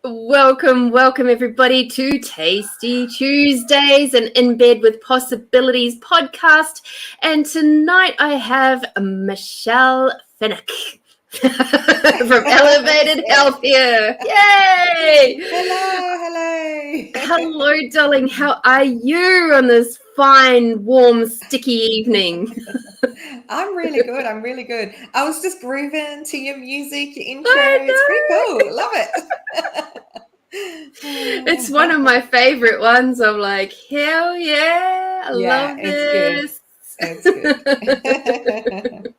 Welcome everybody to Tasty Tuesdays and In Bed with Possibilities podcast. And tonight I have Michelle Fenech from Elevated Health here. Yay! Hello, darling. How are you on this fine, warm, sticky evening? I'm really good. I was just grooving to your music, your intro. It's pretty cool. Love it. It's one of my favorite ones. I'm like, hell yeah, I love this. It's good.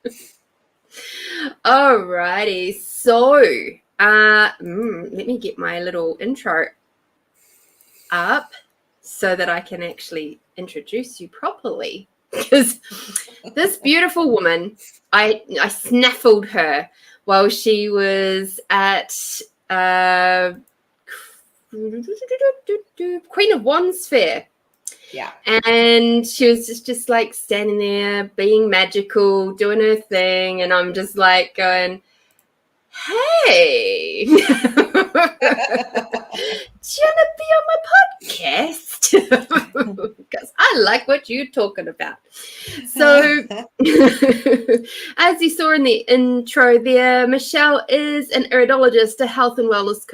Alrighty, so let me get my little intro up so that I can actually introduce you properly. Because this beautiful woman, I snaffled her while she was at Queen of Wands Fair. Yeah. And she was just like standing there being magical, doing her thing. And I'm just like going, hey, do you want to be on my podcast? Because I like what you're talking about. So as you saw in the intro there, Michelle is an iridologist, a health and wellness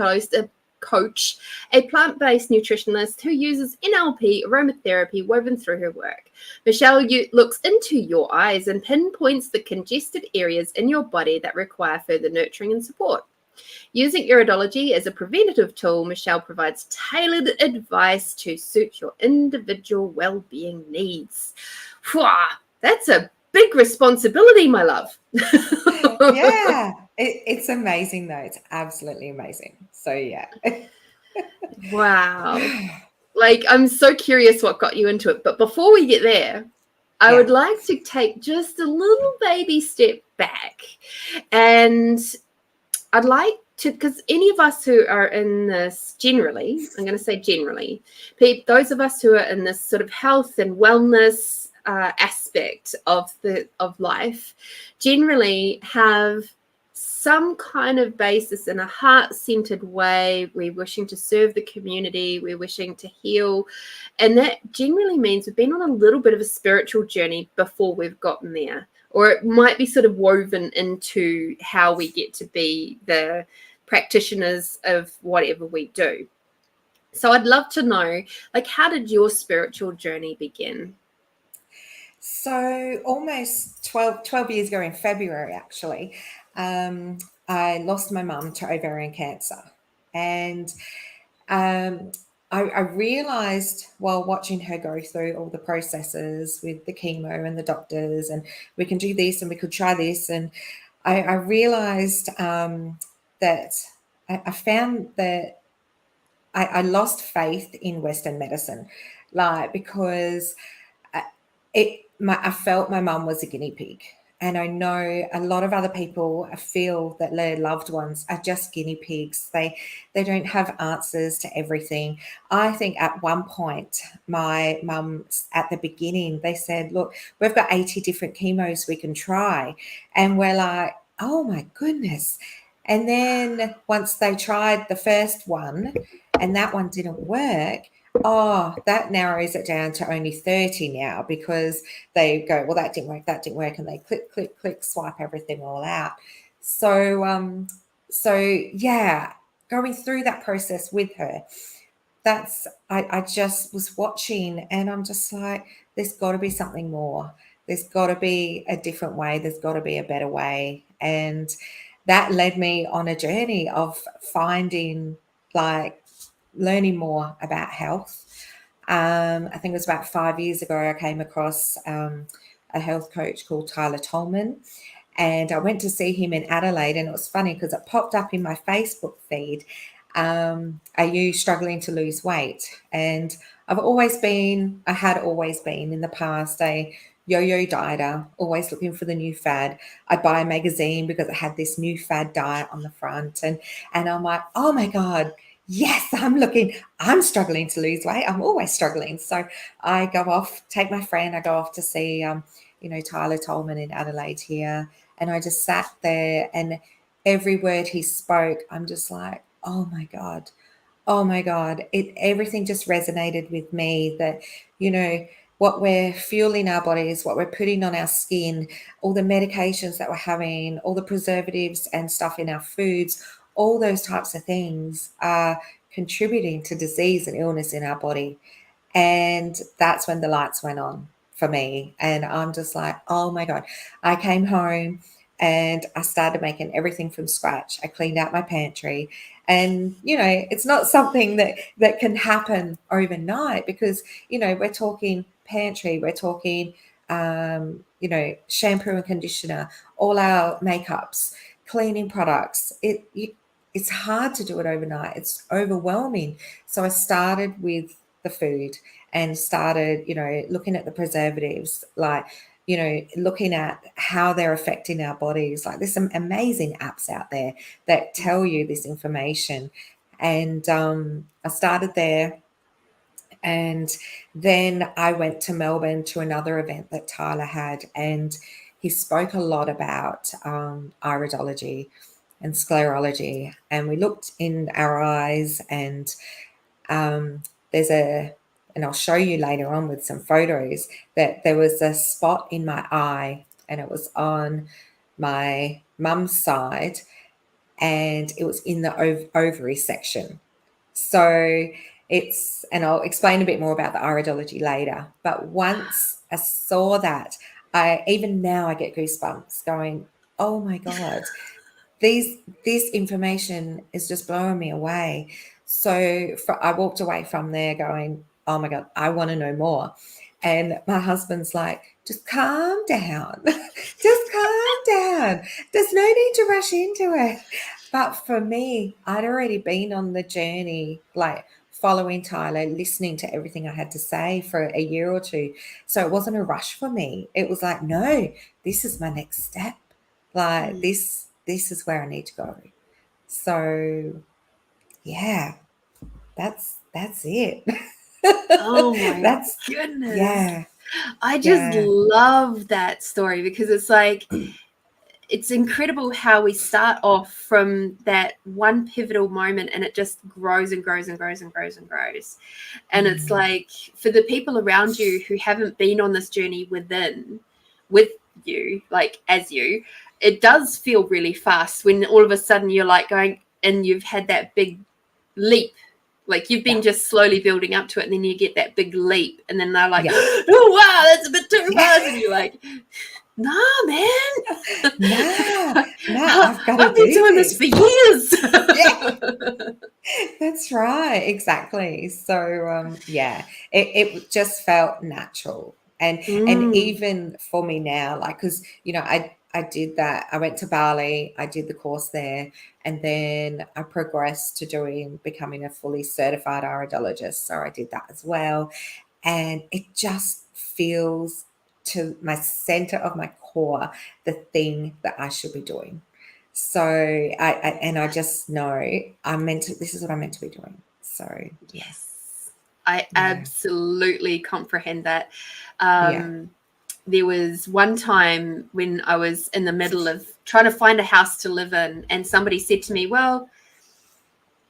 coach, a plant-based nutritionist who uses NLP aromatherapy woven through her work. Michelle looks into your eyes and pinpoints the congested areas in your body that require further nurturing and support. Using Iridology as a preventative tool, Michelle provides tailored advice to suit your individual well-being needs. That's a big responsibility, my love. Yeah, it's amazing though. It's absolutely amazing. So yeah. Wow. Like, I'm so curious what got you into it. But before we get there, I would like to take just a little baby step back. And I'd like to, because any of us who are in this generally, I'm going to say generally, those of us who are in this sort of health and wellness aspect of life generally have some kind of basis in a heart-centered way. We're wishing to serve the community, we're wishing to heal, and that generally means we've been on a little bit of a spiritual journey before we've gotten there, or it might be sort of woven into how we get to be the practitioners of whatever we do. So I'd love to know, like, how did your spiritual journey begin? So almost 12 years ago in February, actually, I lost my mum to ovarian cancer. And I realized while watching her go through all the processes with the chemo and the doctors, and we can do this and we could try this. And I realized that I found that I lost faith in Western medicine, because I felt my mum was a guinea pig. And I know a lot of other people feel that their loved ones are just guinea pigs. They don't have answers to everything. I think at one point, my mum, at the beginning, they said, look, we've got 80 different chemos we can try. And we're like, oh my goodness. And then once they tried the first one and that one didn't work, that narrows it down to only 30 now, because they go, well, that didn't work, and they click, swipe everything all out. So yeah, going through that process with her, I just was watching, and I'm just like, there's got to be something more. There's got to be a different way. There's got to be a better way. And that led me on a journey of finding, learning more about health. I think it was about 5 years ago, I came across a health coach called Tyler Tolman, and I went to see him in Adelaide. And it was funny because it popped up in my Facebook feed. Are you struggling to lose weight? And I had always been in the past a yo-yo dieter, always looking for the new fad. I'd buy a magazine because it had this new fad diet on the front, and I'm like, oh my God, yes, I'm struggling to lose weight. I'm always struggling. So I go off, take my friend, I go off to see, Tyler Tolman in Adelaide here. And I just sat there, and every word he spoke, I'm just like, oh my God. Oh my God. Everything just resonated with me that, you know, what we're fueling our bodies, what we're putting on our skin, all the medications that we're having, all the preservatives and stuff in our foods, all those types of things are contributing to disease and illness in our body. And that's when the lights went on for me. And I'm just like, oh my God. I came home and I started making everything from scratch. I cleaned out my pantry. And, you know, it's not something that can happen overnight because, you know, we're talking pantry, we're talking, you know, shampoo and conditioner, all our makeups, cleaning products. It's hard to do it overnight. It's overwhelming. So I started with the food and started, you know, looking at the preservatives, like, you know, looking at how they're affecting our bodies. Like there's some amazing apps out there that tell you this information. And I started there. And then I went to Melbourne to another event that Tyler had, and he spoke a lot about iridology and sclerology. And we looked in our eyes, and there's and I'll show you later on with some photos, that there was a spot in my eye, and it was on my mum's side, and it was in the ovary section. So and I'll explain a bit more about the iridology later. But once I saw that, even now I get goosebumps going, oh my God, this information is just blowing me away. So I walked away from there going, oh my God, I want to know more. And my husband's like, just calm down. Just calm down. There's no need to rush into it. But for me, I'd already been on the journey, like following Tyler, listening to everything I had to say for a year or two. So it wasn't a rush for me. It was like, no, this is my next step. Like this is where I need to go. So yeah, that's it. Oh my goodness. Yeah. I just love that story because it's like, it's incredible how we start off from that one pivotal moment and it just grows and grows and grows and grows and grows. And it's like, for the people around you who haven't been on this journey with you, like as you, it does feel really fast when all of a sudden you're like going and you've had that big leap. Like you've been just slowly building up to it, and then you get that big leap, and then they're like, oh, wow, that's a bit too fast. And you're like, nah, man. No, I've got to I've been doing this for years. That's right. Exactly. So, it just felt natural. And even for me now, like, because, you know, I did that. I went to Bali. I did the course there. And then I progressed to becoming a fully certified iridologist. So I did that as well. And it just feels to my center of my core the thing that I should be doing. So I just know this is what I'm meant to be doing. So yes, I absolutely comprehend that. There was one time when I was in the middle of trying to find a house to live in, and somebody said to me, well,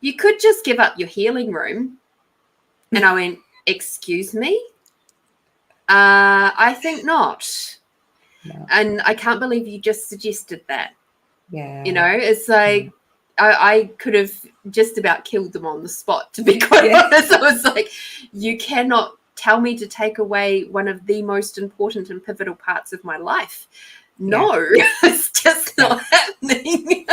you could just give up your healing room. And I went, excuse me? I think not. No. And I can't believe you just suggested that. Yeah. You know, it's like I could have just about killed them on the spot, to be quite honest. I was like, you cannot tell me to take away one of the most important and pivotal parts of my life. No, it's just not happening.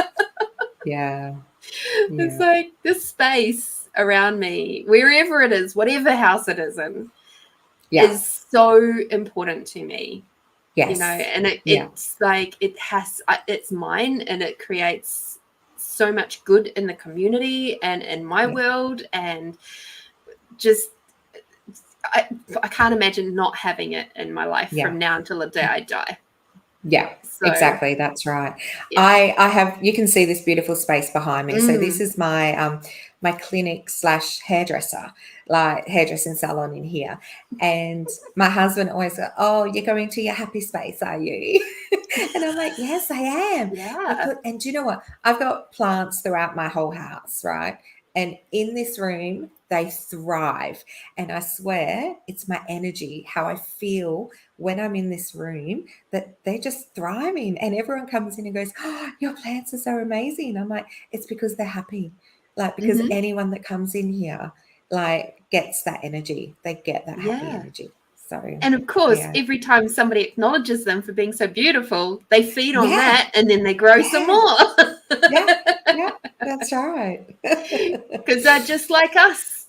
It's like this space around me, wherever it is, whatever house it is in, is so important to me. Yes. You know, and it's like it's mine, and it creates so much good in the community and in my world, and just I can't imagine not having it in my life from now until the day I die. Yeah, so, exactly. That's right. I have, you can see this beautiful space behind me. So this is my my clinic / hairdresser, like hairdressing salon in here. And my husband always goes, "Oh, you're going to your happy space, are you?" And I'm like, "Yes, I am." Yeah. And do you know what? I've got plants throughout my whole house, right? And in this room, they thrive. And I swear it's my energy, how I feel when I'm in this room, that they're just thriving. And everyone comes in and goes, "Oh, your plants are so amazing." I'm like, it's because they're happy. Like, because Mm-hmm. anyone that comes in here, like, gets that energy. They get that happy energy. So, And of course, yeah. every time somebody acknowledges them for being so beautiful, they feed on Yeah. that and then they grow some more. Yeah, that's right. Because they're just like us.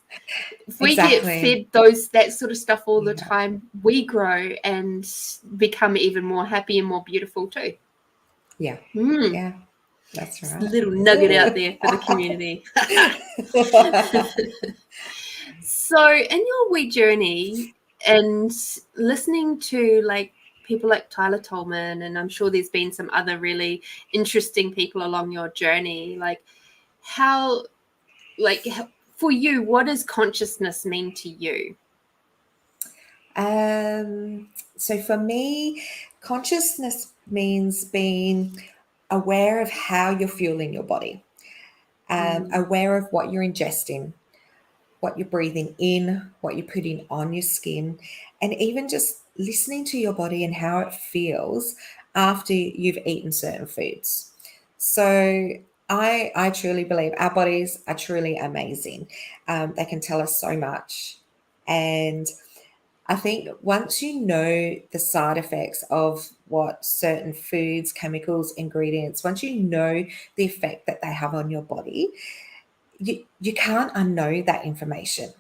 If we get Exactly. fed that sort of stuff all the time, we grow and become even more happy and more beautiful too. Yeah. Mm. Yeah, that's Just right. a little nugget out there for the community. So in your wee journey and listening to like people like Tyler Tolman, and I'm sure there's been some other really interesting people along your journey, how for you, what does consciousness mean to you? So for me, consciousness means being aware of how you're fueling your body, aware of what you're ingesting, what you're breathing in, what you're putting on your skin, and even just listening to your body and how it feels after you've eaten certain foods. So I truly believe our bodies are truly amazing. They can tell us so much. And I think once you know the side effects of what certain foods, chemicals, ingredients, once you know the effect that they have on your body, you can't unknow that information.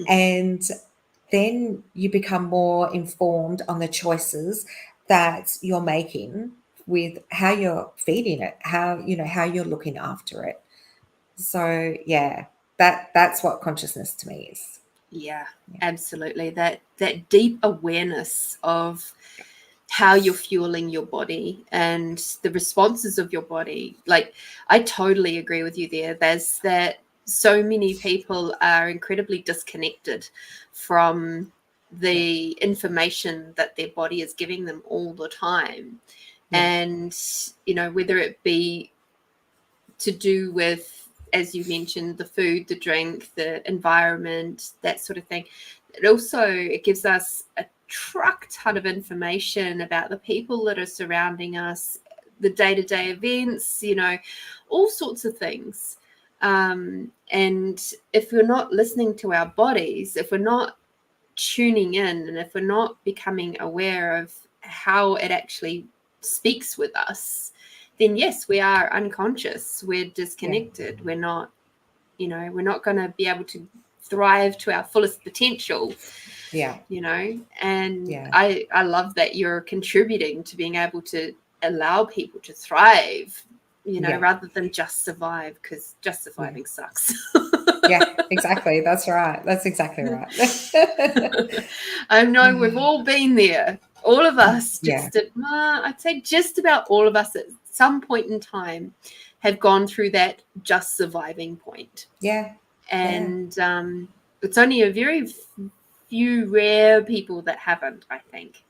And then you become more informed on the choices that you're making with how you're feeding it, how you're looking after it. So yeah, that's what consciousness to me is. Yeah, absolutely. That deep awareness of how you're fueling your body and the responses of your body. Like, I totally agree with you there. There's that so many people are incredibly disconnected from the information that their body is giving them all the time. Yeah. And, whether it be to do with, as you mentioned, the food, the drink, the environment, that sort of thing. It gives us a truck ton of information about the people that are surrounding us, the day-to-day events, all sorts of things. And if we're not listening to our bodies, if we're not tuning in, and if we're not becoming aware of how it actually speaks with us, then yes, we are unconscious, we're disconnected, we're not going to be able to thrive to our fullest potential. And I love that you're contributing to being able to allow people to thrive, rather than just survive, because just surviving sucks. Yeah, exactly. That's right. That's exactly right. I know we've all been there. All of us, I'd say just about all of us at some point in time have gone through that just surviving point. Yeah. And it's only a very few rare people that haven't, I think.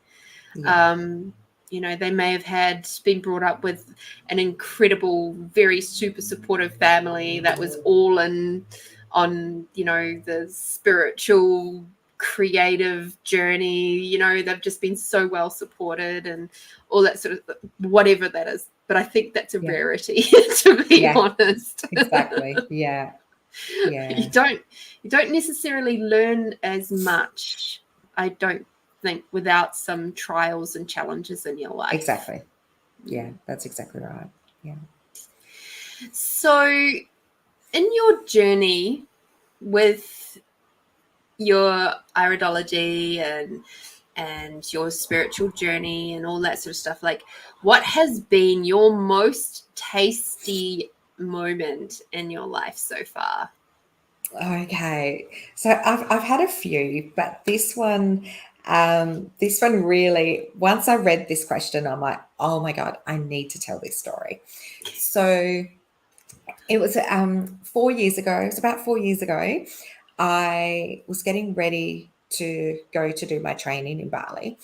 They may have been brought up with an incredible, very super supportive family that was all in on, the spiritual, creative journey. They've just been so well supported and all that sort of, whatever that is. But I think that's a rarity, to be honest. Exactly. Yeah. You don't necessarily learn as much, I don't think, without some trials and challenges in your life. Exactly. Yeah, that's exactly right. Yeah. So in your journey with your iridology and your spiritual journey and all that sort of stuff, what has been your most tasty moment in your life so far? Okay, so I've had a few, but this one really, once I read this question, I'm like, oh my God, I need to tell this story. So It was 4 years ago. It was about 4 years ago. I was getting ready to go to do my training in Bali.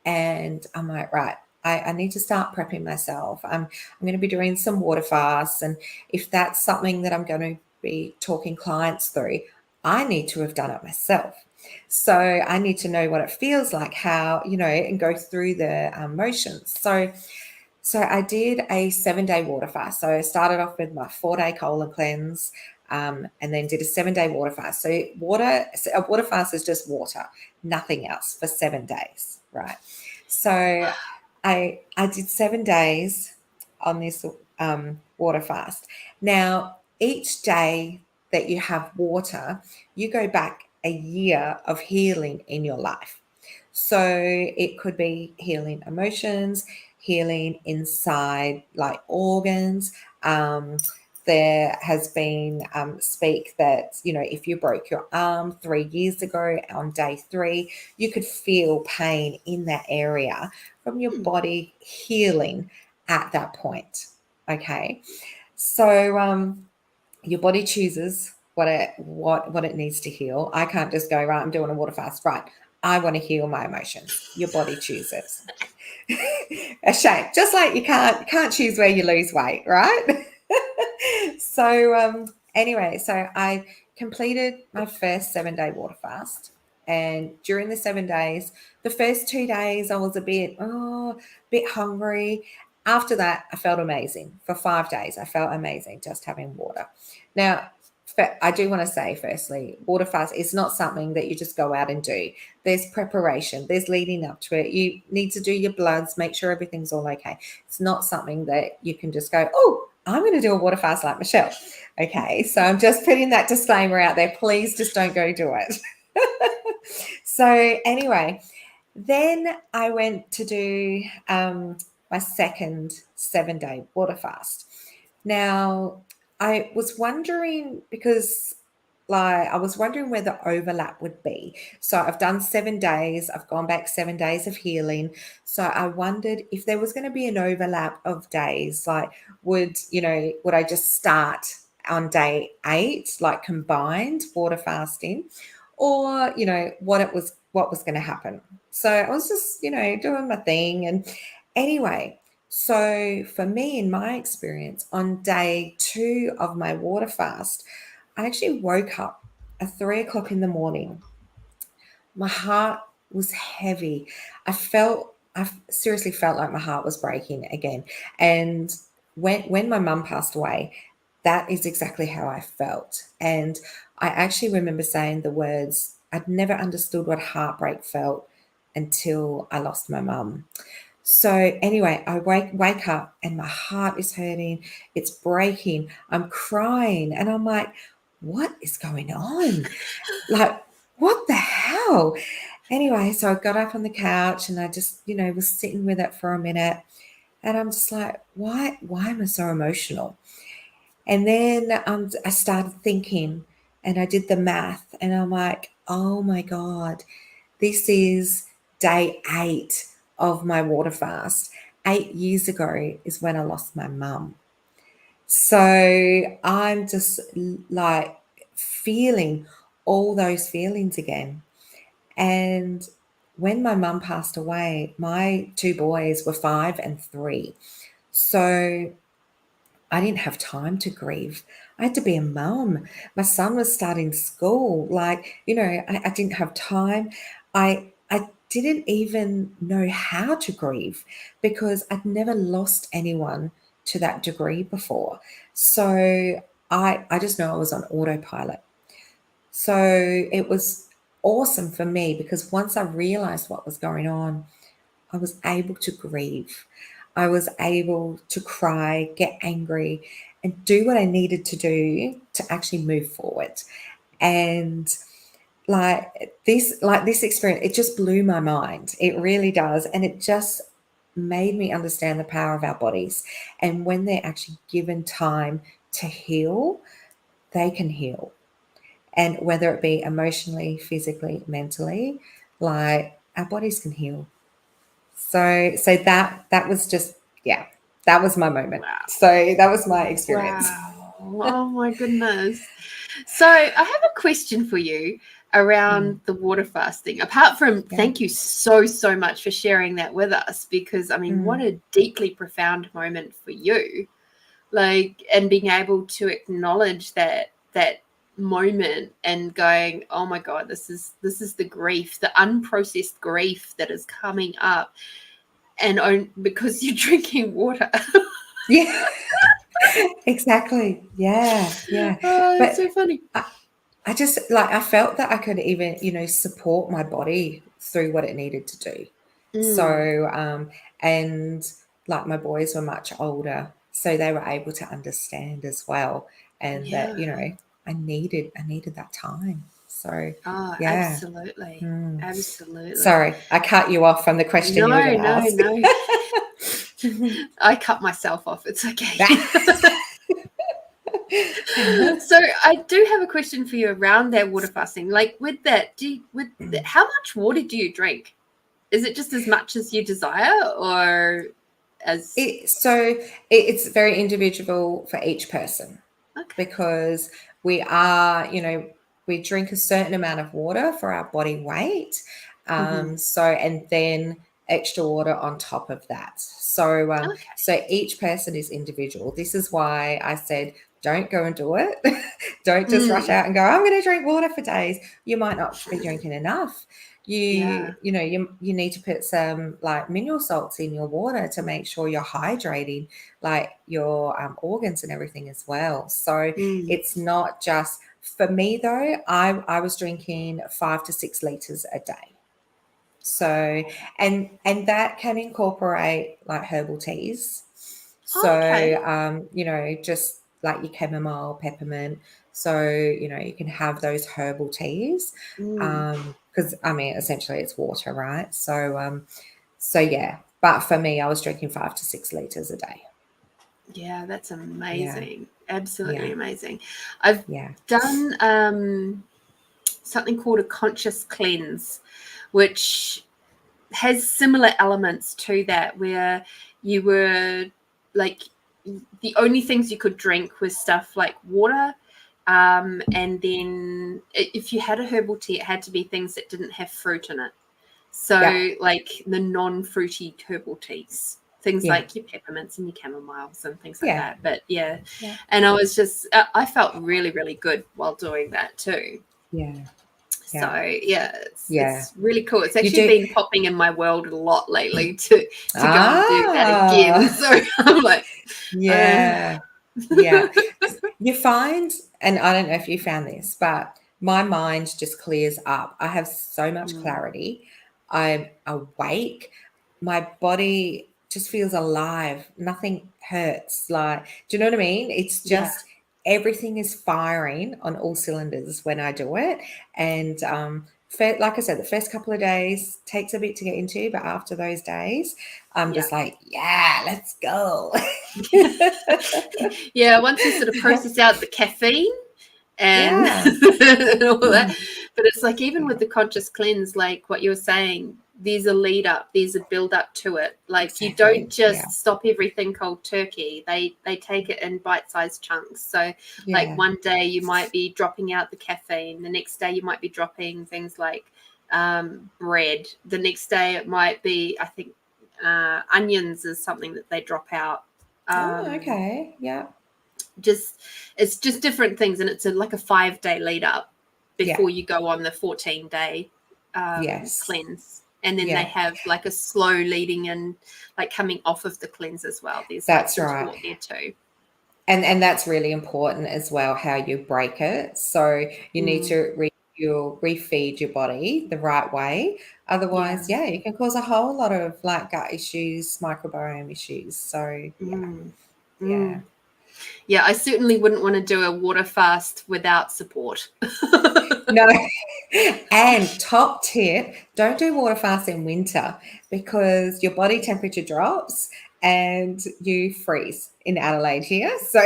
And I'm like, right, I need to start prepping myself. I'm going to be doing some water fasts. And if that's something that I'm going to be talking clients through, I need to have done it myself. So I need to know what it feels like, how, and go through the motions. So I did a 7-day water fast. So I started off with my 4-day colon cleanse, and then did a 7-day water fast. So a water fast is just water, nothing else for 7 days, right? So I did 7 days on this water fast. Now, each day that you have water, you go back a year of healing in your life. So it could be healing emotions, healing inside like organs. There has been speak that, if you broke your arm 3 years ago on day 3, you could feel pain in that area from your body healing at that point. Okay. So your body chooses what it needs to heal. I can't just go, right, I'm doing a water fast. Right. I want to heal my emotions. Your body chooses. A shame. Just like you can't choose where you lose weight, right? So anyway, so I completed my first 7-day water fast. And during the 7 days, the first 2 days I was a bit hungry. After that, I felt amazing. For 5 days, I felt amazing just having water. Now, I do want to say, firstly, water fast is not something that you just go out and do. There's preparation. There's leading up to it. You need to do your bloods, make sure everything's all okay. It's not something that you can just go, oh, I'm going to do a water fast like Michelle. Okay, so I'm just putting that disclaimer out there. Please just don't go do it. So anyway, then I went to do my second 7-day water fast. Now, I was wondering because I was wondering where the overlap would be. So I've done 7 days. I've gone back 7 days of healing. So I wondered if there was going to be an overlap of days. Like, would I just start on day 8, like combined water fasting, or what was going to happen? So I was just doing my thing, and anyway. So for me, in my experience, on day 2 of my water fast, I actually woke up at 3 o'clock in the morning. My heart was heavy. I seriously felt like my heart was breaking again. And when my mum passed away, that is exactly how I felt. And I actually remember saying the words, I'd never understood what heartbreak felt until I lost my mum. So anyway, I wake up and my heart is hurting. It's breaking. I'm crying. And I'm like, what is going on? Like, what the hell? Anyway, so I got up on the couch and I just, was sitting with it for a minute. And I'm just like, why am I so emotional? And then I started thinking and I did the math and I'm like, oh my God, this is day 8 of my water fast. 8 years ago is when I lost my mum. So I'm just like feeling all those feelings again. And when my mum passed away, my 2 boys were 5 and 3. So I didn't have time to grieve. I had to be a mum. My son was starting school. I didn't have time. I didn't even know how to grieve because I'd never lost anyone to that degree before. So I just know I was on autopilot. So it was awesome for me because once I realized what was going on, I was able to grieve. I was able to cry, get angry, and do what I needed to do to actually move forward. And this experience, it just blew my mind. It really does. And it just made me understand the power of our bodies. And when they're actually given time to heal, they can heal. And whether it be emotionally, physically, mentally, our bodies can heal. So that was just, that was my moment. Wow. So that was my experience. Wow. Oh my goodness. So I have a question for you around the water fasting. Apart from thank you so much for sharing that with us, because I mean, what a deeply profound moment for you. Like, and being able to acknowledge that moment and going, oh my God, this is the grief, the unprocessed grief that is coming up, and because you're drinking water. Yeah. Exactly. Yeah. Oh, But it's so funny. I just I felt that I could even, support my body through what it needed to do. So, and like my boys were much older, so they were able to understand as well. And that, I needed that time. So, Oh, yeah. absolutely. Absolutely. Sorry, I cut you off from the question you were going to ask. No. I cut myself off. It's okay. So I do have a question for you around that water fasting. Like with that, how much water do you drink? Is it just as much as you desire, or as it's very individual for each person. Okay. Because we are, we drink a certain amount of water for our body weight. So, and then extra water on top of that. So, so each person is individual. This is why I said, don't go and do it. Don't just rush out and go, I'm going to drink water for days. You might not be drinking enough. You need to put some like mineral salts in your water to make sure you're hydrating like your organs and everything as well. So it's not just for me though. I was drinking 5 to 6 liters a day. So and that can incorporate like herbal teas. So just like your chamomile, peppermint. So you can have those herbal teas because I mean essentially it's water, right? So yeah. But for me, I was drinking 5 to 6 liters a day. Yeah, that's amazing. Absolutely amazing. I've done something called a conscious cleanse, which has similar elements to that, where you were like the only things you could drink was stuff like water, and then if you had a herbal tea, it had to be things that didn't have fruit in it. So like the non-fruity herbal teas, things like your peppermints and your chamomiles and things like that. But and I was just I felt really, really good while doing that too. So it's really cool. It's actually been popping in my world a lot lately to go and do that again. So I'm like, You find, and I don't know if you found this, but my mind just clears up. I have so much clarity. I'm awake. My body just feels alive. Nothing hurts. Like, do you know what I mean? It's just everything is firing on all cylinders when I do it. And like I said, the first couple of days takes a bit to get into, but after those days, I'm just like, let's go. Once you sort of process out the caffeine and, and all that. But it's like, even with the conscious cleanse, like what you were saying, there's a lead up, there's a build up to it. Like you don't just stop everything cold turkey. They take it in bite-sized chunks. So like one day you might be dropping out the caffeine, the next day you might be dropping things like bread, the next day it might be, I think onions is something that they drop out. It's just different things, and it's like a 5-day lead up before you go on the 14-day cleanse. And then they have like a slow leading in, like coming off of the cleanse as well. There's that's like right there too. And that's really important as well, how you break it. So you need to refeed your body the right way. Otherwise, you can cause a whole lot of like gut issues, microbiome issues. So yeah, I certainly wouldn't want to do a water fast without support. No. And top tip, don't do water fast in winter because your body temperature drops and you freeze in Adelaide here. So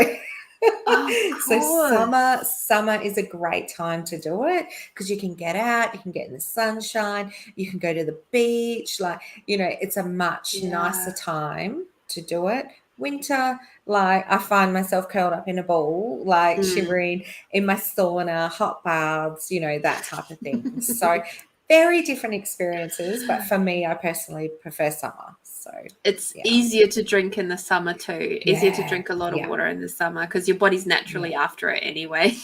so summer is a great time to do it because you can get out, you can get in the sunshine, you can go to the beach. Like, it's a much nicer time to do it Winter, like I find myself curled up in a ball, like shivering in my sauna, hot baths, you know, that type of thing. So very different experiences, but for me, I personally prefer summer. So it's easier to drink in the summer too. Easier to drink a lot of Yeah. water in the summer because your body's naturally after it anyway.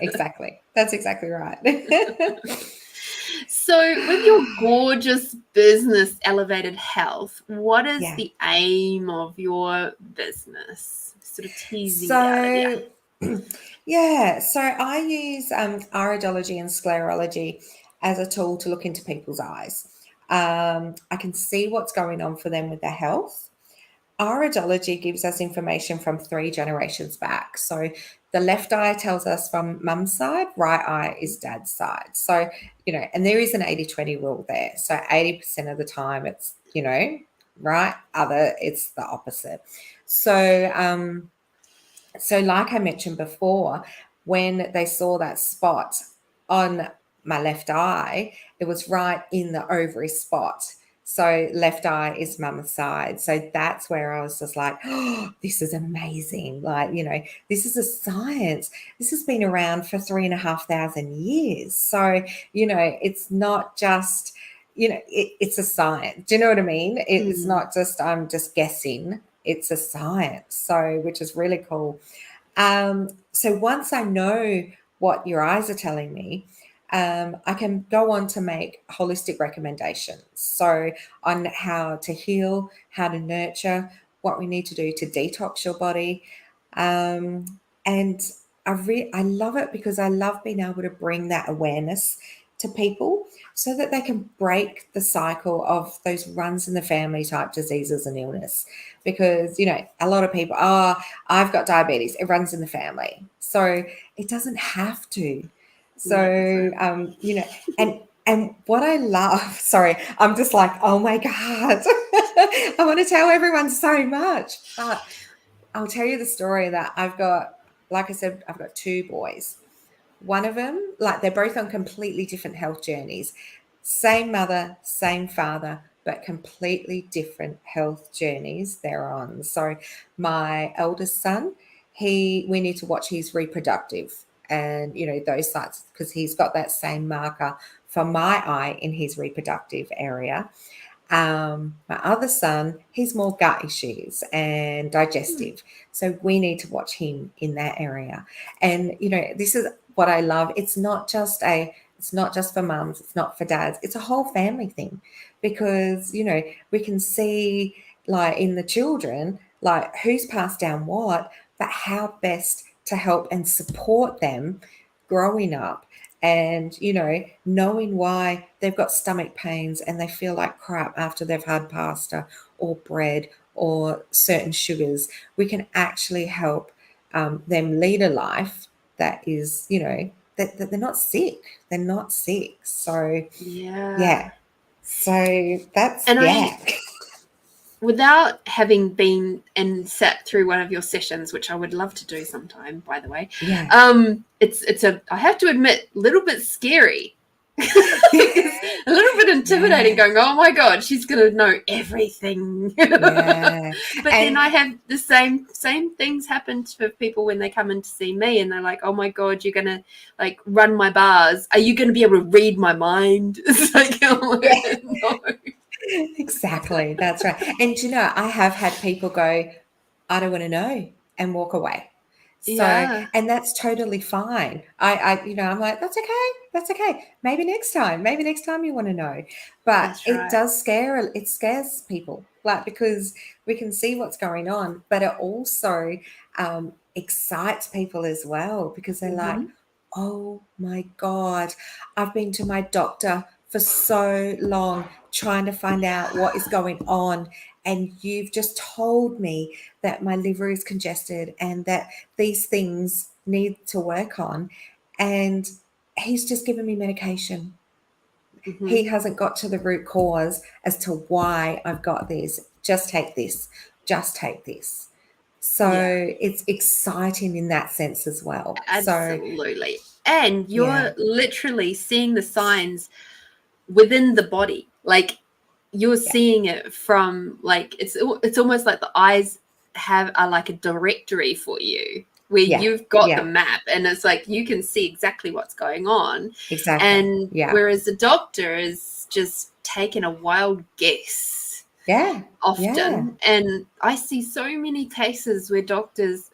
Exactly. That's exactly right. So with your gorgeous business, Elevated Health, what is the aim of your business? Sort of teasing it out of you. So I use Iridology and sclerology as a tool to look into people's eyes. I can see what's going on for them with their health. Iridology gives us information from 3 generations back. So the left eye tells us from mum's side, right eye is dad's side. So, you know, and there is an 80-20 rule there. So 80% of the time it's, you know, right, it's the opposite. So, so like I mentioned before, when they saw that spot on my left eye, it was right in the ovary spot. So left eye is mum's side. So that's where I was just like, oh, this is amazing. Like, you know, this is a science. This has been around for 3,500 years. So, you know, it's not just, you know, it's a science. Do you know what I mean? It's not just, I'm just guessing. It's a science. So, which is really cool. So once I know what your eyes are telling me, I can go on to make holistic recommendations. So on how to heal, how to nurture, what we need to do to detox your body. And I love it because I love being able to bring that awareness to people so that they can break the cycle of those runs in the family type diseases and illness. Because, you know, a lot of people, I've got diabetes, it runs in the family. So it doesn't have to. So, you know, and what I love, sorry, I'm just like, oh my God, I want to tell everyone so much. But I'll tell you the story that I've got, like I said, I've got 2 boys. One of them, like they're both on completely different health journeys. Same mother, same father, but completely different health journeys they're on. So my eldest son, we need to watch his reproductive and, you know, those sites because he's got that same marker for my eye in his reproductive area. My other son, he's more gut issues and digestive. So we need to watch him in that area. And, you know, this is what I love. It's not just for mums, it's not for dads. It's a whole family thing because, you know, we can see like in the children, like who's passed down what, but how best to help and support them growing up. And, you know, knowing why they've got stomach pains and they feel like crap after they've had pasta or bread or certain sugars, we can actually help them lead a life that is, you know, that they're not sick. They're not sick. So, yeah. So that's, And without having been and sat through one of your sessions, which I would love to do sometime, by the way, it's I have to admit, a little bit scary. A little bit intimidating, going, oh my God, she's gonna know everything. But then I have the same things happen to people when they come in to see me and they're like, oh my God, you're gonna like run my bars, are you gonna be able to read my mind? It's like, oh, no. Exactly, that's right. And you know, I have had people go, I don't want to know, and walk away. So, and that's totally fine. I you know, I'm like, that's okay. Maybe next time you want to know. But it scares people, like, because we can see what's going on, but it also excites people as well because they're like, oh my God, I've been to my doctor for so long trying to find out what is going on, and you've just told me that my liver is congested and that these things need to work on, and he's just given me medication. He hasn't got to the root cause as to why I've got this. Just take this. So it's exciting in that sense as well. Absolutely. And you're literally seeing the signs within the body. Like you're seeing it from, like, it's almost like the eyes are like a directory for you where you've got the map, and it's like you can see exactly what's going on. Exactly. And whereas the doctor is just taking a wild guess. Often. And I see so many cases where doctors,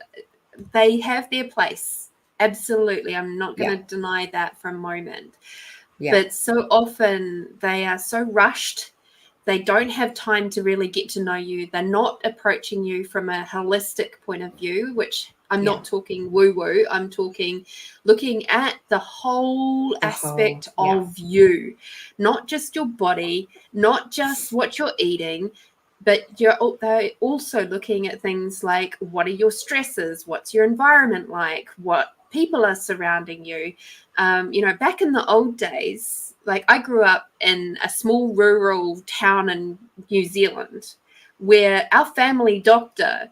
they have their place. Absolutely. I'm not going to deny that for a moment. But so often they are so rushed. They don't have time to really get to know you. They're not approaching you from a holistic point of view, which I'm not talking woo-woo. I'm talking looking at the whole aspect of you, not just your body, not just what you're eating, but they're also looking at things like, what are your stresses? What's your environment like? What people are surrounding you? Back in the old days, like I grew up in a small rural town in New Zealand where our family doctor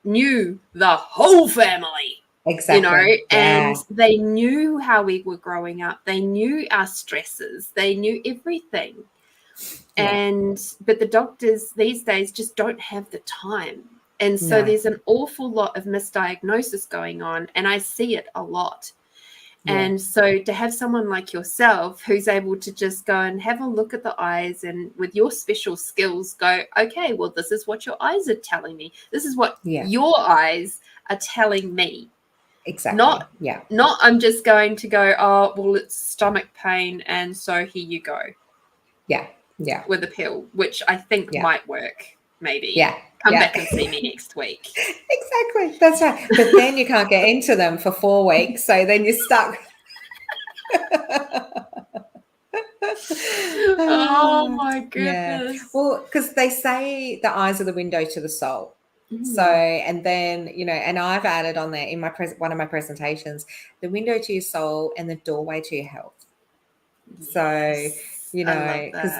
knew the whole family. Exactly. And they knew how we were growing up. They knew our stresses. They knew everything. But the doctors these days just don't have the time. And so there's an awful lot of misdiagnosis going on, and I see it a lot. And so to have someone like yourself who's able to just go and have a look at the eyes and with your special skills go, okay, well, this is what your eyes are telling me. This is what your eyes are telling me. Exactly. Not I'm just going to go, oh, well, it's stomach pain, and so here you go. With a pill, which I think might work, maybe. Come back and see me next week. Exactly. That's right. But then you can't get into them for 4 weeks. So then you're stuck. Oh, my goodness. Yeah. Well, because they say the eyes are the window to the soul. So, and then, and I've added on there in one of my presentations, the window to your soul and the doorway to your health. So, because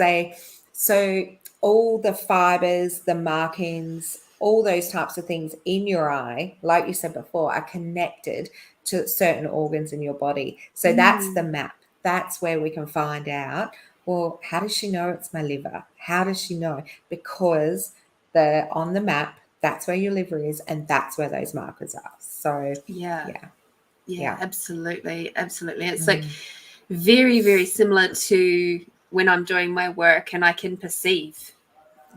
all the fibers, the markings, all those types of things in your eye, like you said before, are connected to certain organs in your body. So that's the map. That's where we can find out, well, how does she know it's my liver? How does she know? Because on the map, that's where your liver is, and that's where those markers are. So yeah, absolutely. It's like very, very similar to when I'm doing my work and I can perceive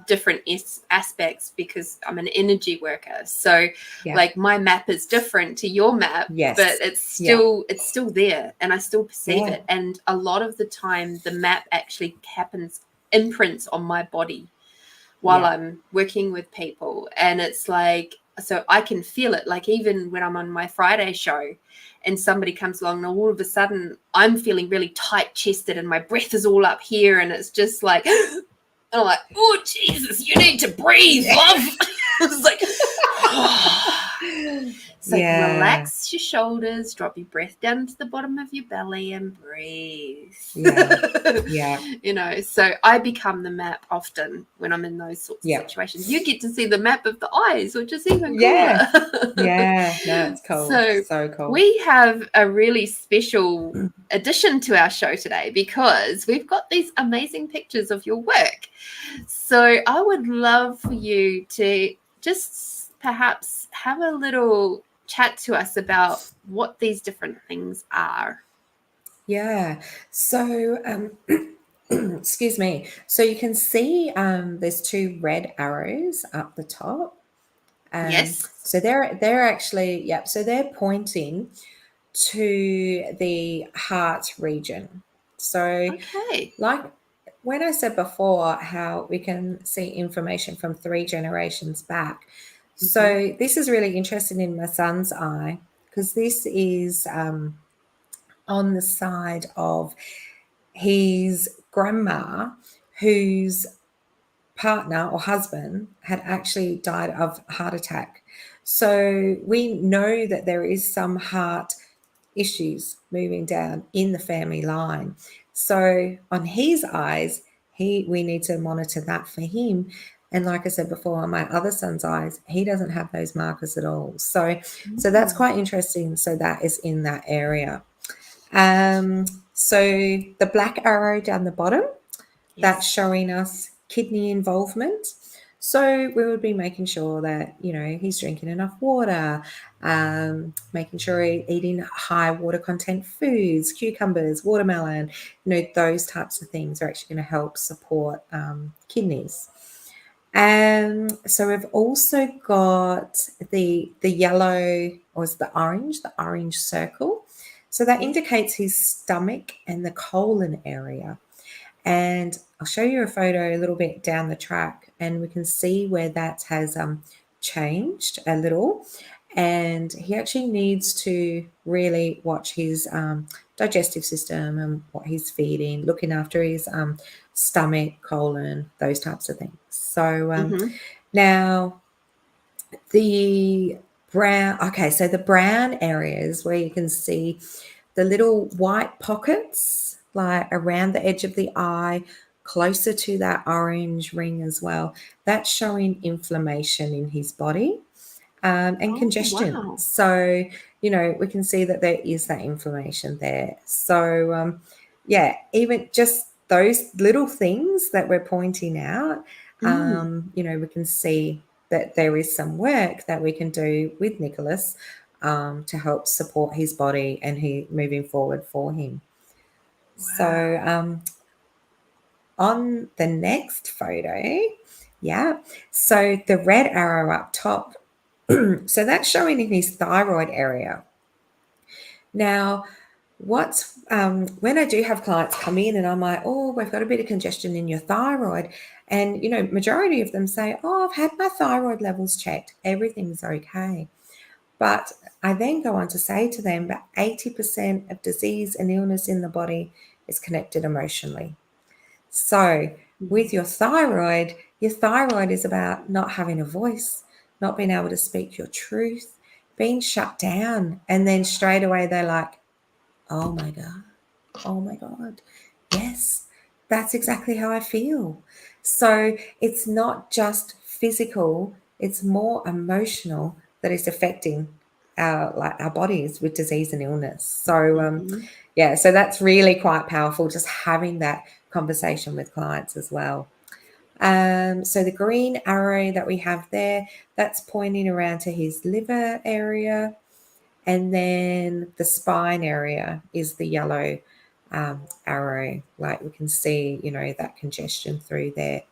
different aspects because I'm an energy worker. So like my map is different to your map, but it's still there, and I still perceive it. And a lot of the time the map actually imprints on my body while I'm working with people. And it's like, so I can feel it, like even when I'm on my Friday show and somebody comes along and all of a sudden I'm feeling really tight chested and my breath is all up here, and it's just like, and I'm like, oh Jesus, you need to breathe, love. It's like, it's like, relax your shoulders, drop your breath down to the bottom of your belly and breathe. So I become the map often when I'm in those sorts of situations. You get to see the map of the eyes, which is even cooler. No, it's cool. So cool. We have a really special addition to our show today because we've got these amazing pictures of your work. So I would love for you to just perhaps have a little chat to us about what these different things are. So excuse me. So you can see there's 2 red arrows up the top. So they're actually so they're pointing to the heart region. So like when I said before how we can see information from 3 generations back. So this is really interesting in my son's eye because this is on the side of his grandma whose partner or husband had actually died of heart attack. So we know that there is some heart issues moving down in the family line. So on his eyes, we need to monitor that for him. And like I said before, on my other son's eyes, he doesn't have those markers at all. So that's quite interesting. So that is in that area. So the black arrow down the bottom, that's showing us kidney involvement. So we would be making sure that, he's drinking enough water, making sure he's eating high water content foods, cucumbers, watermelon, those types of things are actually going to help support kidneys. So we've also got the yellow, or is the orange circle. So that indicates his stomach and the colon area. And I'll show you a photo a little bit down the track, and we can see where that has changed a little. And he actually needs to really watch his digestive system and what he's feeding, looking after his stomach, colon, those types of things. So now the brown, so the brown areas where you can see the little white pockets, like around the edge of the eye, closer to that orange ring as well, that's showing inflammation in his body and congestion. Wow. So, we can see that there is that inflammation there. So, even just those little things that we're pointing out, we can see that there is some work that we can do with Nicholas to help support his body and he moving forward for him. Wow. So on the next photo, so the red arrow up top, so that's showing in his thyroid area. Now, when I do have clients come in and I'm like, oh, we've got a bit of congestion in your thyroid, and majority of them say, oh, I've had my thyroid levels checked, everything's okay. But I then go on to say to them that 80% of disease and illness in the body is connected emotionally. So with your thyroid is about not having a voice, not being able to speak your truth, being shut down. And then straight away they're like, oh my God, yes, that's exactly how I feel. So it's not just physical, it's more emotional that is affecting our bodies with disease and illness. So so that's really quite powerful, just having that conversation with clients as well. So the green arrow that we have there, that's pointing around to his liver area. And then the spine area is the yellow arrow. Like we can see, that congestion through there.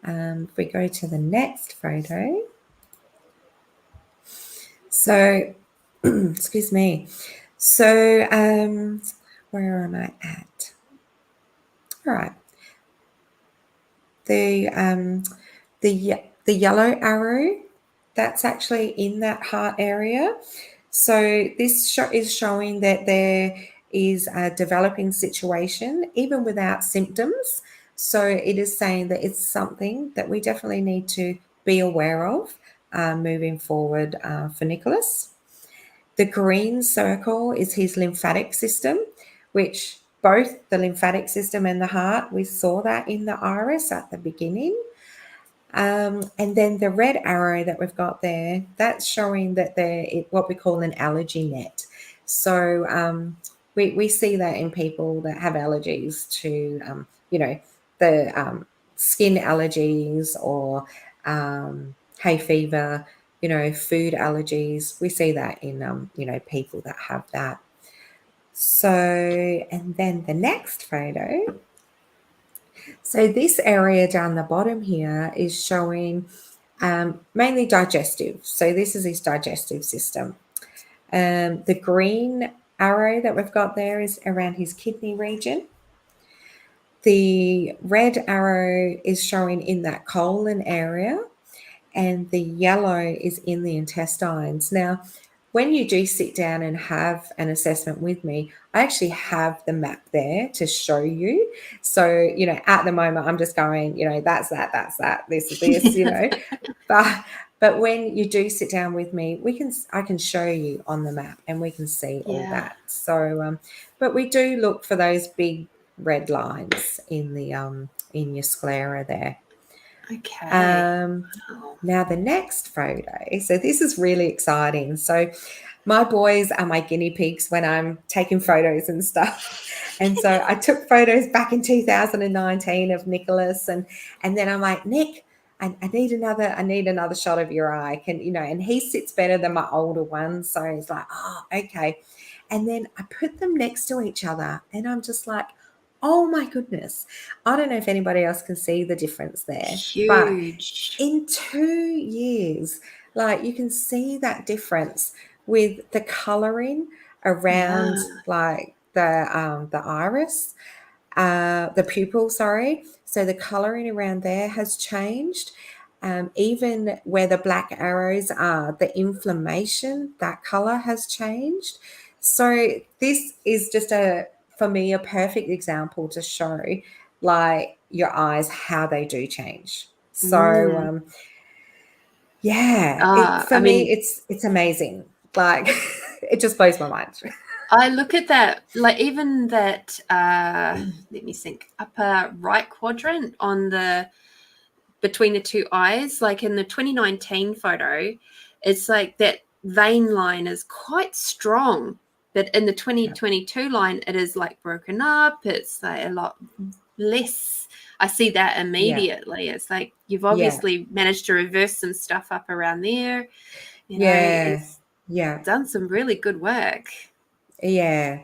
If we go to the next photo. So, excuse me. So, where am I at? All right. The yellow arrow, that's actually in that heart area. So this is showing that there is a developing situation even without symptoms. So it is saying that it's something that we definitely need to be aware of moving forward for Nicholas. The green circle is his lymphatic system, which both the lymphatic system and the heart, we saw that in the iris at the beginning. And then the red arrow that we've got there, that's showing that they're what we call an allergy net. So we see that in people that have allergies to, the skin allergies or hay fever, food allergies. We see that in, people that have that. So, and then the next photo. So this area down the bottom here is showing mainly digestive. So this is his digestive system. The green arrow that we've got there is around his kidney region. The red arrow is showing in that colon area, and the yellow is in the intestines. Now, when you do sit down and have an assessment with me, I actually have the map there to show you. So, at the moment, I'm just going, that's that, this is this, But when you do sit down with me, I can show you on the map and we can see all that. So, but we do look for those big red lines in the in your sclera there. Okay. Now the next photo. So this is really exciting. So my boys are my guinea pigs when I'm taking photos and stuff. And so I took photos back in 2019 of Nicholas, and then I'm like, Nick, I need another shot of your eye. And he sits better than my older one. So he's like, oh, okay. And then I put them next to each other and I'm just like, oh my goodness. I don't know if anybody else can see the difference there. But Huge. in 2 years, like you can see that difference with the coloring around like the iris, the pupil, sorry. So the coloring around there has changed. Even where the black arrows are, the inflammation, that color has changed. So this is just for me, a perfect example to show like your eyes, how they do change. So, for me, it's amazing. Like it just blows my mind. I look at that, like even that, let me think, upper right quadrant between the two eyes, like in the 2019 photo, it's like that vein line is quite strong. But in the 2022 line, it is like broken up. It's like a lot less. I see that immediately. It's like you've obviously managed to reverse some stuff up around there. It's done some really good work. Yeah.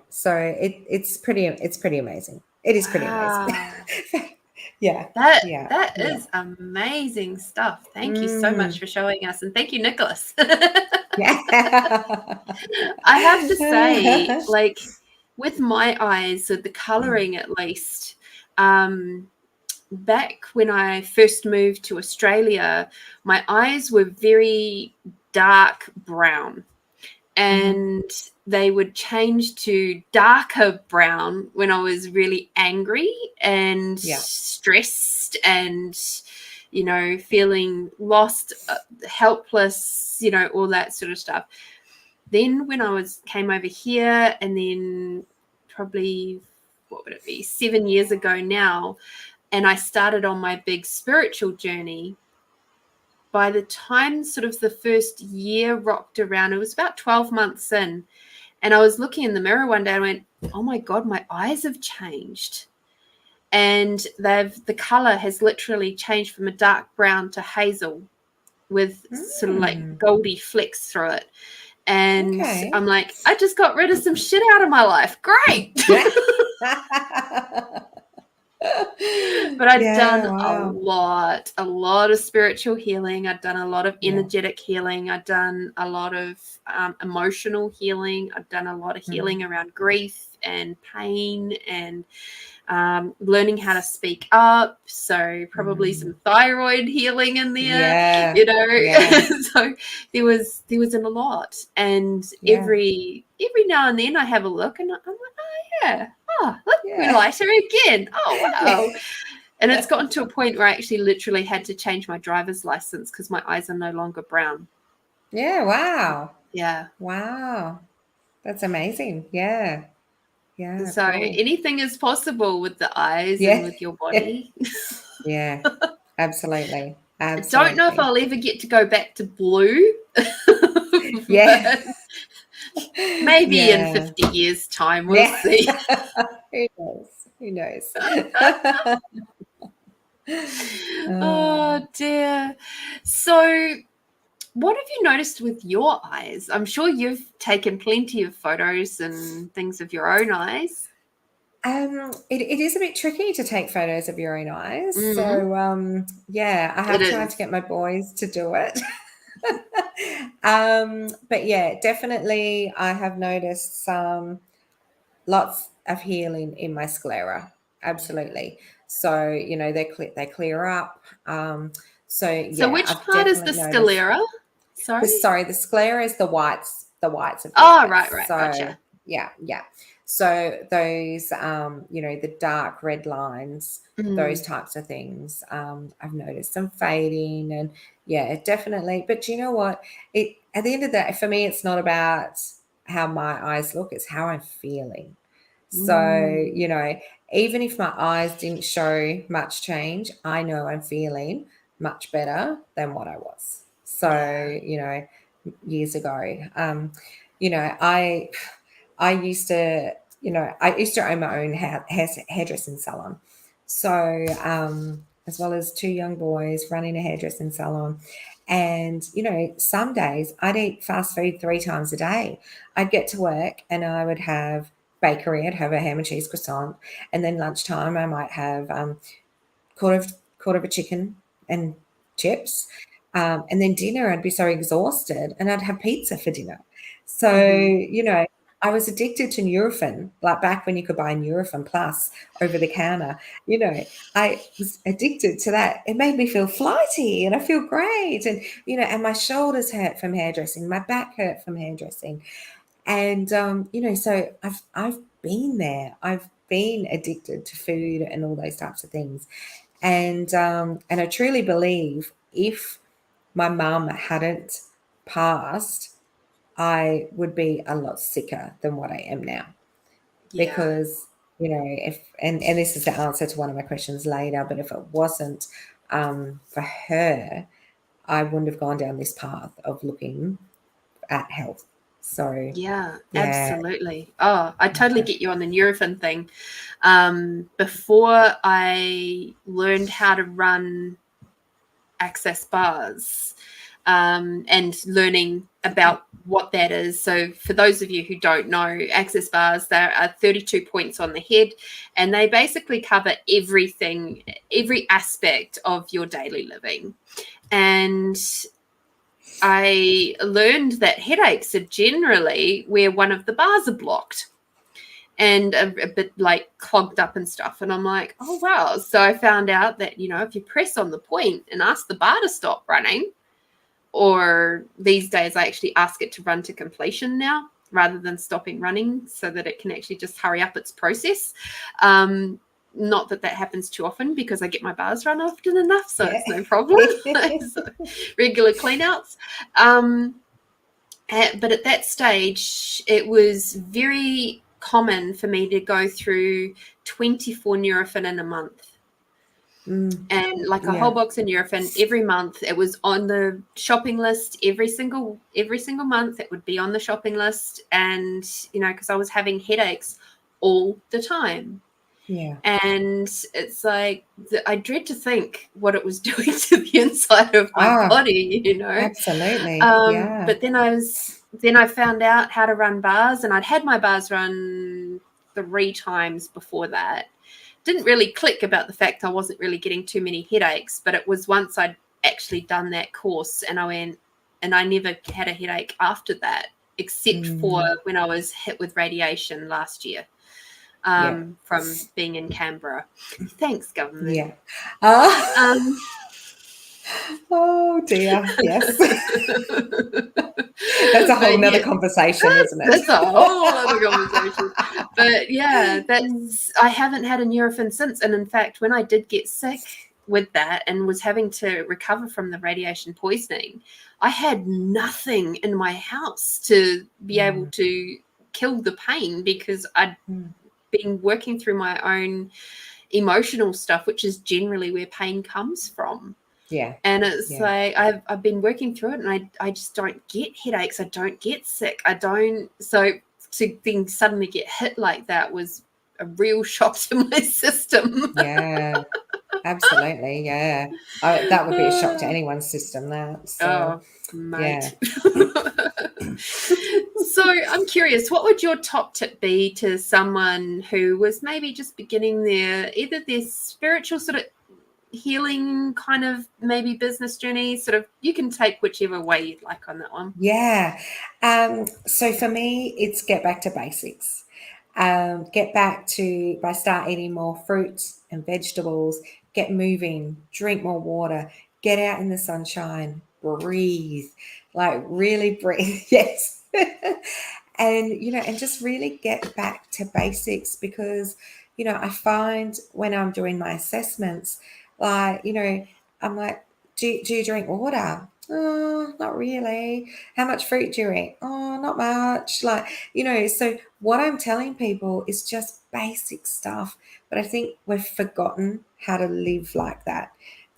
So it's pretty amazing. It is pretty amazing. That is amazing stuff. Thank you so much for showing us, and thank you, Nicholas. I have to say, like with my eyes, so the coloring at least, back when I first moved to Australia, my eyes were very dark brown. And they would change to darker brown when I was really angry and stressed and, feeling lost, helpless, all that sort of stuff. Then when I came over here, and then probably, 7 years ago now, and I started on my big spiritual journey, by the time sort of the first year rocked around, it was about 12 months in, and I was looking in the mirror one day and I went, oh my God, my eyes have changed. And the color has literally changed from a dark brown to hazel with sort of like goldy flecks through it. And I'm like, I just got rid of some shit out of my life. Great. But I'd done a lot of spiritual healing. I'd done a lot of energetic healing. I'd done a lot of emotional healing. I'd done a lot of healing around grief and pain and learning how to speak up. So probably some thyroid healing in there, So there was a lot. And every now and then I have a look and I'm like, look, we're lighter again. Oh, wow. And it's gotten to a point where I actually literally had to change my driver's license because my eyes are no longer brown. Yeah, wow. Yeah. Wow. That's amazing. Yeah. Yeah. So anything is possible with the eyes and with your body. Yeah, absolutely. I don't know if I'll ever get to go back to blue. Maybe in 50 years' time, we'll see. Who knows? Oh, dear. So what have you noticed with your eyes? I'm sure you've taken plenty of photos and things of your own eyes. It is a bit tricky to take photos of your own eyes. So, I have tried to get my boys to do it. But yeah, definitely I have noticed lots of healing in my sclera. Absolutely. So, they clear up. So which part is the sclera? Sorry, the sclera is the whites of the eyes. Right. So, gotcha. Yeah. So those, the dark red lines, those types of things, I've noticed some fading, and definitely. But you know what? At the end of the day, for me, it's not about how my eyes look; it's how I'm feeling. So even if my eyes didn't show much change, I know I'm feeling much better than what I was. So years ago, I used to own my own hairdressing salon. So as well as 2 young boys, running a hairdressing salon. And, you know, some days I'd eat fast food 3 times a day. I'd get to work and I would have bakery. I'd have a ham and cheese croissant. And then lunchtime I might have quarter of a chicken and chips. And then dinner, I'd be so exhausted and I'd have pizza for dinner. So, you know, I was addicted to Nurofen, like back when you could buy Nurofen Plus over the counter. You know, I was addicted to that. It made me feel flighty and I feel great. And, you know, and my shoulders hurt from hairdressing, my back hurt from hairdressing. And, you know, so I've been there. I've been addicted to food and all those types of things. And I truly believe if my mum hadn't passed, I would be a lot sicker than what I am now. Yeah. Because, you know, if and this is the answer to one of my questions later, but if it wasn't for her, I wouldn't have gone down this path of looking at health. So Yeah, yeah. absolutely. Oh, I totally get you on the Nurofen thing. Before I learned how to run access bars, and learning about what that is. So for those of you who don't know, access bars, there are 32 points on the head, and they basically cover everything, every aspect of your daily living. And I learned that headaches are generally where one of the bars are blocked and a bit like clogged up and stuff. And I'm like, oh, wow. So I found out that, you know, if you press on the point and ask the bar to stop running, or these days I actually ask it to run to completion now rather than stopping running so that it can actually just hurry up its process. Not that happens too often because I get my bars run often enough, so it's no problem. So, regular cleanouts. But at that stage, it was very common for me to go through 24 Nurofen in a month. And like a whole box of Nurofen every month. It was on the shopping list every single month. It would be on the shopping list, and you know, because I was having headaches all the time. Yeah. And it's like I dread to think what it was doing to the inside of my body, you know. Absolutely. But then I found out how to run bars, and I'd had my bars run 3 times before that. Didn't really click about the fact I wasn't really getting too many headaches, but it was once I'd actually done that course and I went, and I never had a headache after that, except for when I was hit with radiation last year. From being in Canberra. Thanks, government. Yeah. Oh dear. Yes. That's a whole nother conversation, isn't it? That's a whole other conversation. But yeah, I haven't had a Nurofen since. And in fact, when I did get sick with that and was having to recover from the radiation poisoning, I had nothing in my house to be able to kill the pain because I'd been working through my own emotional stuff, which is generally where pain comes from. Yeah. And it's like I've been working through it, and I just don't get headaches. I don't get sick. So to then suddenly get hit like that was a real shock to my system. Yeah. Absolutely. Yeah. That would be a shock to anyone's system. Mate. Yeah. So I'm curious, what would your top tip be to someone who was maybe just beginning their spiritual sort of healing kind of maybe business journey? Sort of, you can take whichever way you'd like on that one. Yeah. So for me, it's get back to basics. Get back to by start eating more fruits and vegetables, get moving, drink more water, get out in the sunshine, breathe, like really breathe. Yes. And, you know, and just really get back to basics because, you know, I find when I'm doing my assessments, like, you know, I'm like, do you drink water? Oh, not really. How much fruit do you eat? Oh, not much. Like, you know, so what I'm telling people is just basic stuff. But I think we've forgotten how to live like that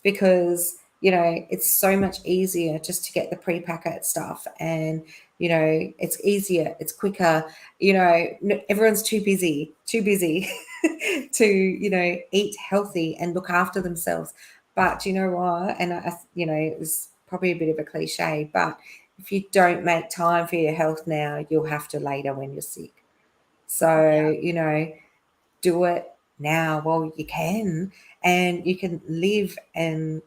because, you know, it's so much easier just to get the pre-packet stuff and, you know, it's easier, it's quicker, you know, everyone's too busy to, you know, eat healthy and look after themselves. But you know what? And it was probably a bit of a cliche, but if you don't make time for your health now, you'll have to later when you're sick. So, do it now while you can, and you can live and,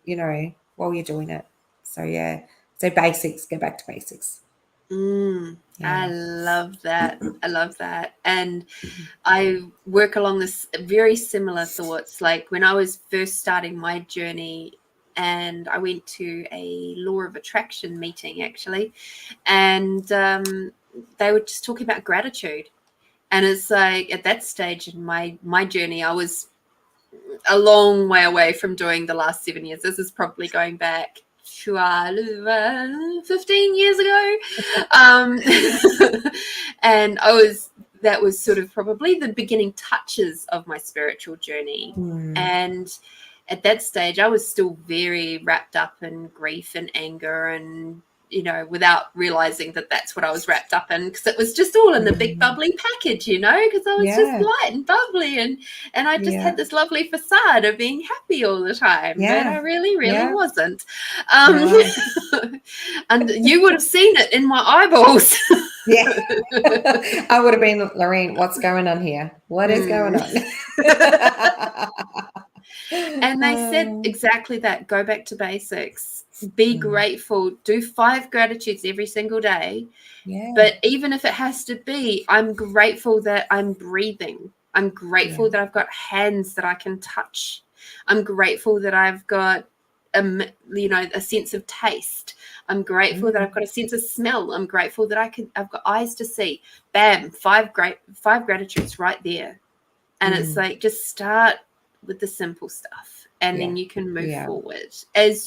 while you're doing it. So, yeah. So basics, go back to basics. I love that. I love that. And I work along this very similar thoughts. Like when I was first starting my journey, and I went to a law of attraction meeting actually, and they were just talking about gratitude. And it's like at that stage in my journey, I was a long way away from doing the last 7 years. This is probably going back 15 years ago. And that was sort of probably the beginning touches of my spiritual journey. And at that stage, I was still very wrapped up in grief and anger and, without realizing that that's what I was wrapped up in, because it was just all in the big bubbly package, because I was just light and bubbly and I just had this lovely facade of being happy all the time, but I really wasn't. And you would have seen it in my eyeballs. I would have been, Lorene, what's going on here? What is going on? And they said exactly that. Go back to basics. Be grateful. Do 5 gratitudes every single day. But even if it has to be, I'm grateful that I'm breathing. I'm grateful that I've got hands that I can touch. I'm grateful that I've got a sense of taste. I'm grateful that I've got a sense of smell. I'm grateful that I've got eyes to see. Bam, 5 gratitudes right there. And it's like, just start with the simple stuff, and then you can move forward as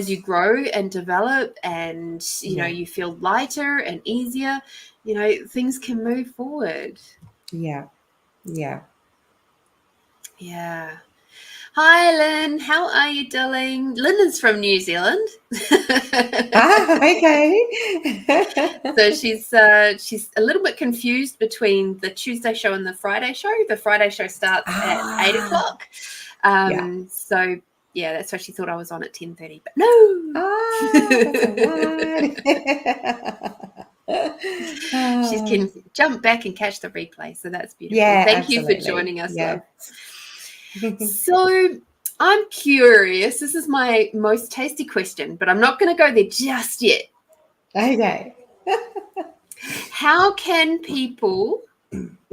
you grow and develop, and you feel lighter and easier. Things can move forward. Hi, Lynn. How are you doing? Lynn is from New Zealand. Okay. So she's a little bit confused between the Tuesday show and the Friday show. The Friday show starts at 8 o'clock. So yeah, that's why she thought I was on at 10:30. But no. She can jump back and catch the replay. So that's beautiful. Thank you for joining us, love. So I'm curious. This is my most tasty question, but I'm not going to go there just yet. Okay. How can people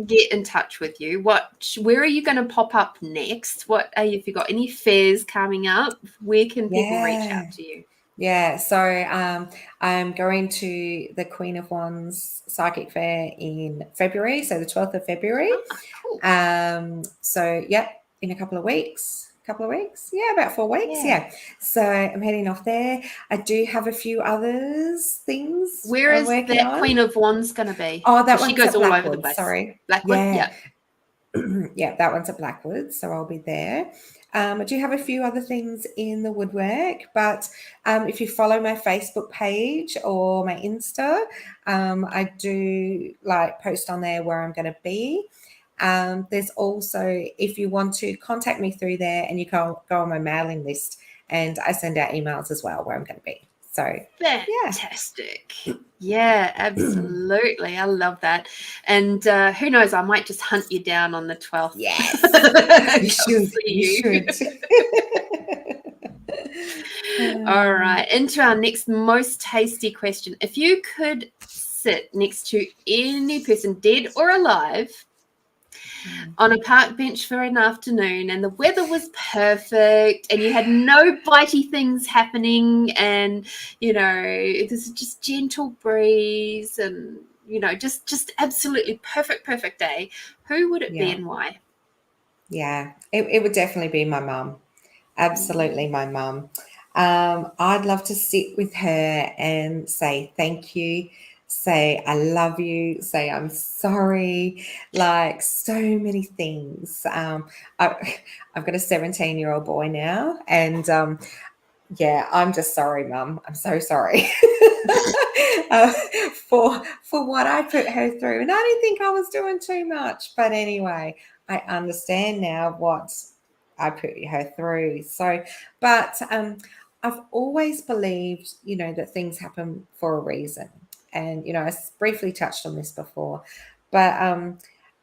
get in touch with you? Where are you going to pop up next? If you got any fairs coming up, where can people reach out to you? So I'm going to the Queen of Wands Psychic Fair in February, so the 12th of February. Cool. So in a couple of weeks, about 4 weeks. So I'm heading off there. I do have a few things. Where is that Queen of Wands going to be? Oh, that one goes all Blackwood, over the place. Sorry, Blackwood. That one's at Blackwood, so I'll be there. I do have a few other things in the woodwork, but if you follow my Facebook page or my Insta, I do post on there where I'm going to be. There's also, if you want to contact me through there, and you can go on my mailing list, and I send out emails as well where I'm going to be. So fantastic. Yeah, absolutely. I love that. And who knows, I might just hunt you down on the 12th. Yes. You should. All right. Into our next most tasty question. If you could sit next to any person, dead or alive, on a park bench for an afternoon, and the weather was perfect, and you had no bitey things happening, and there's just gentle breeze, and just absolutely perfect day, who would it be and why? It would definitely be my mum. Absolutely my mum. I'd love to sit with her and say thank you, say I love you, say I'm sorry, so many things. I've got a 17-year-old boy now, and I'm just sorry, Mum. I'm so sorry for what I put her through, and I didn't think I was doing too much, but anyway, I understand now what I put her through. So, but I've always believed, that things happen for a reason. And, I briefly touched on this before, but,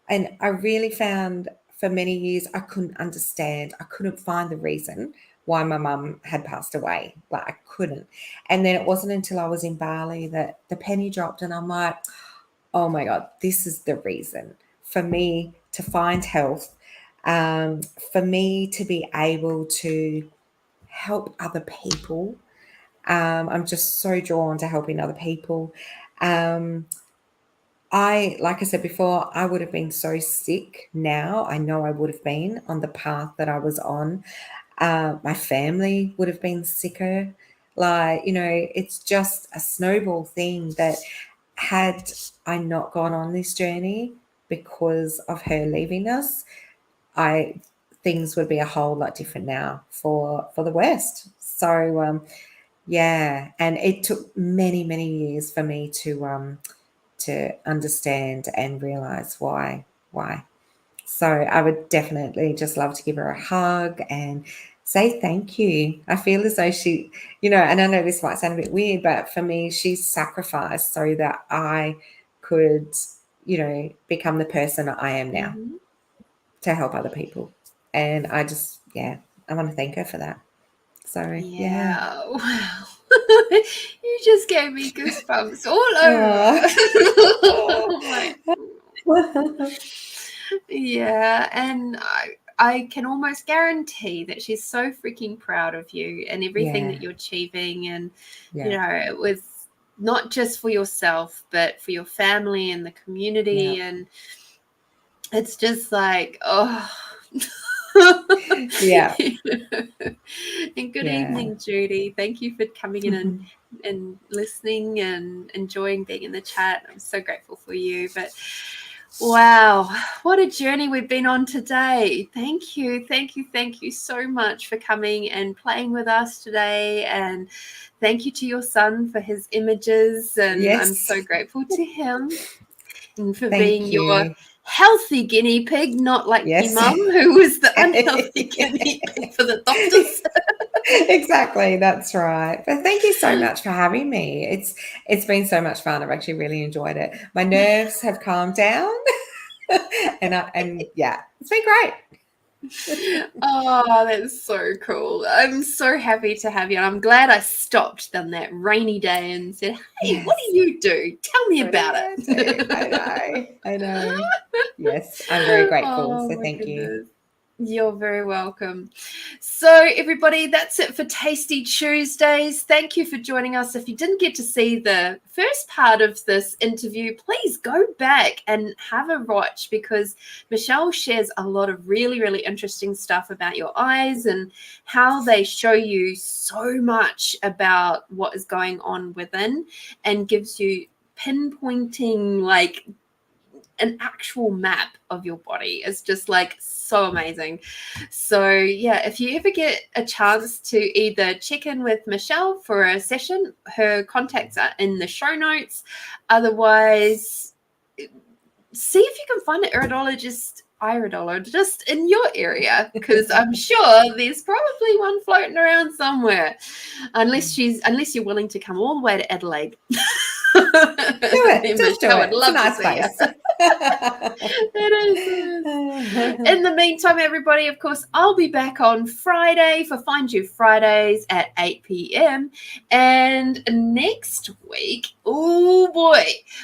and I really found for many years, I couldn't understand. I couldn't find the reason why my mum had passed away. Like, I couldn't. And then it wasn't until I was in Bali that the penny dropped, and I'm like, oh my God, this is the reason for me to find health, for me to be able to help other people. I'm just so drawn to helping other people. Like I said before, I would have been so sick now. I know I would have been on the path that I was on. My family would have been sicker. Like, it's just a snowball thing that had I not gone on this journey because of her leaving us, things would be a whole lot different now for the worst. So, yeah, and it took many, many years for me to understand and realize why. So I would definitely just love to give her a hug and say thank you. I feel as though she, and I know this might sound a bit weird, but for me, she's sacrificed so that I could, become the person I am now to help other people. And I just, I want to thank her for that. So, yeah. Wow. You just gave me goosebumps all over. Oh. Yeah, and I can almost guarantee that she's so freaking proud of you and everything that you're achieving. And, it was not just for yourself, but for your family and the community. Yeah. And it's just like, oh. Yeah. And good evening, Judy. Thank you for coming in and listening and enjoying being in the chat. I'm so grateful for you. But wow, what a journey we've been on today. Thank you so much for coming and playing with us today. And thank you to your son for his images. And I'm so grateful to him and for being your healthy guinea pig, not like your mum, who was the unhealthy guinea pig for the doctors. Exactly, that's right. But thank you so much for having me. It's been so much fun. I've actually really enjoyed it. My nerves have calmed down, and it's been great. Oh, that's so cool. I'm so happy to have you. And I'm glad I stopped on that rainy day and said, hey, what do you do? Tell me about it. I know. Yes, I'm very grateful. So thank you. You're very welcome. So everybody, that's it for Tasty Tuesdays. Thank you for joining us. If you didn't get to see the first part of this interview, please go back and have a watch, because Michelle shares a lot of really, really interesting stuff about your eyes and how they show you so much about what is going on within, and gives you pinpointing, like an actual map of your body. Is just like so amazing. So yeah, if you ever get a chance to either check in with Michelle for a session, her contacts are in the show notes. Otherwise, see if you can find an iridologist in your area, because I'm sure there's probably one floating around somewhere, unless you're willing to come all the way to Adelaide. Do it. Just do it. It's a nice place. It is. In the meantime, everybody, of course, I'll be back on Friday for Find You Fridays at 8 p.m. And next week, oh boy,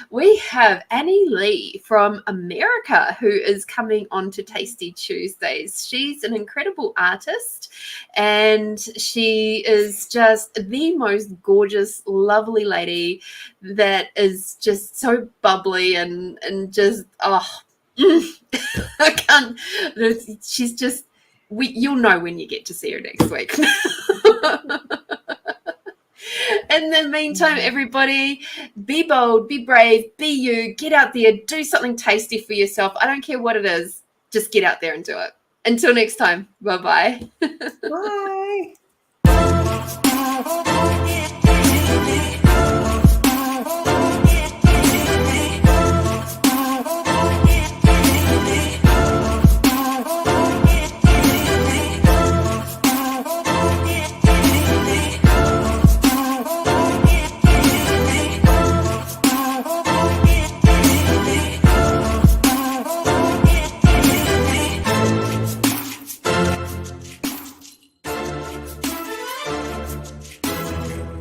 we have Annie Lee from America, who is coming on to Tasty Tuesdays. She's an incredible artist, and she is just the most gorgeous, lovely lady that is just so bubbly and just I can't. She's just. You'll know when you get to see her next week. In the meantime, everybody, be bold, be brave, be you. Get out there, do something tasty for yourself. I don't care what it is. Just get out there and do it. Until next time. Bye-bye. Bye.